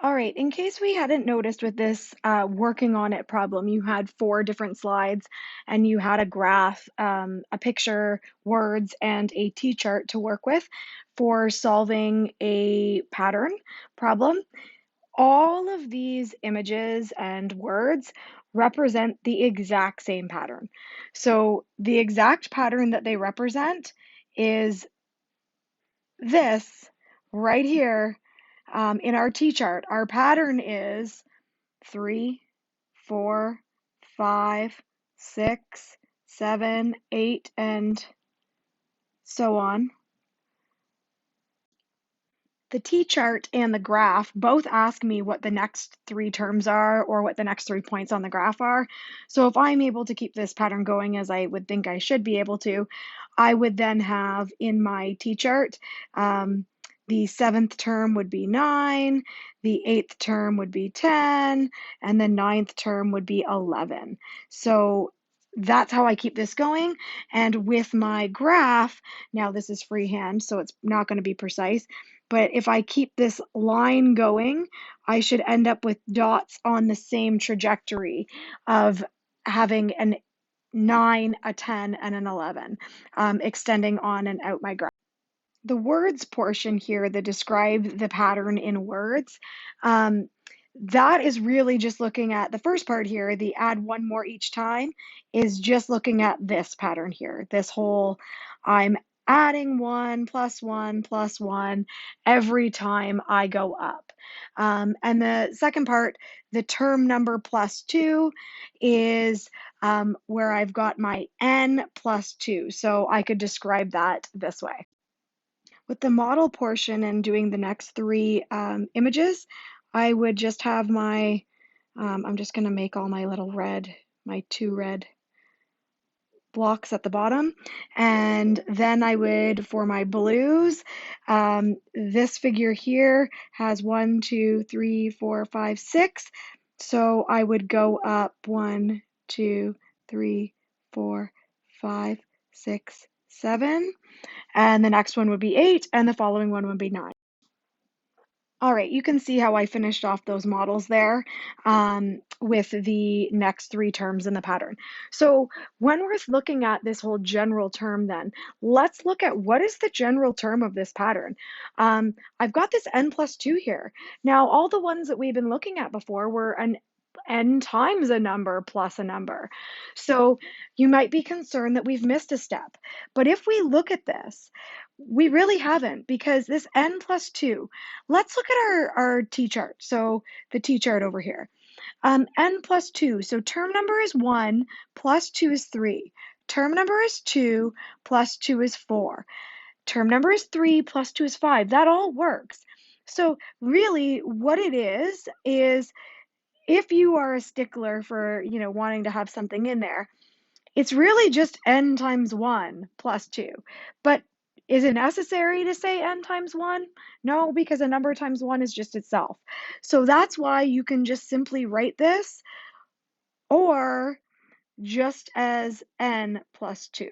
All right, in case we hadn't noticed with this working on it problem, you had four different slides and you had a graph, a picture, words, and a T-chart to work with for solving a pattern problem. All of these images and words represent the exact same pattern. So the exact pattern that they represent is this right here in our T-chart. Our pattern is 3, 4, 5, 6, 7, 8, and so on. The T-chart and the graph both ask me what the next three terms are or what the next 3 points on the graph are. So if I'm able to keep this pattern going as I would think I should be able to, I would then have in my T-chart, the seventh term would be 9, the eighth term would be 10, and the ninth term would be 11. So that's how I keep this going. And with my graph, now this is freehand, so it's not going to be precise, but if I keep this line going, I should end up with dots on the same trajectory of having an 9, a 10, and an 11, extending on and out my graph. The words portion here that describe the pattern in words, um, that is really just looking at the first part here, the add one more each time, is just looking at this pattern here. This whole I'm adding one plus one every time I go up. And the second part, the term number plus two, is where I've got my n plus two. So I could describe that this way. With the model portion and doing the next three images, I would just have my, I'm just going to make all my little red, my two red blocks at the bottom. And then I would, for my blues, this figure here has 1, 2, 3, 4, 5, 6. So I would go up 1, 2, 3, 4, 5, 6, 7. And the next one would be 8, and the following one would be 9. All right, you can see how I finished off those models there with the next three terms in the pattern. So when we're looking at this whole general term then, let's look at what is the general term of this pattern. I've got this n plus 2 here. Now, all the ones that we've been looking at before were an n times a number plus a number. So you might be concerned that we've missed a step. But if we look at this, we really haven't, because this n plus 2, let's look at our T-chart. So the T-chart over here. N plus 2. So term number is 1, plus 2 is 3. Term number is 2, plus 2 is 4. Term number is 3, plus 2 is 5. That all works. So really what it is if you are a stickler for, wanting to have something in there, it's really just n times 1 plus 2. But is it necessary to say n times 1? No, because a number times 1 is just itself. So that's why you can just simply write this or just as n plus 2.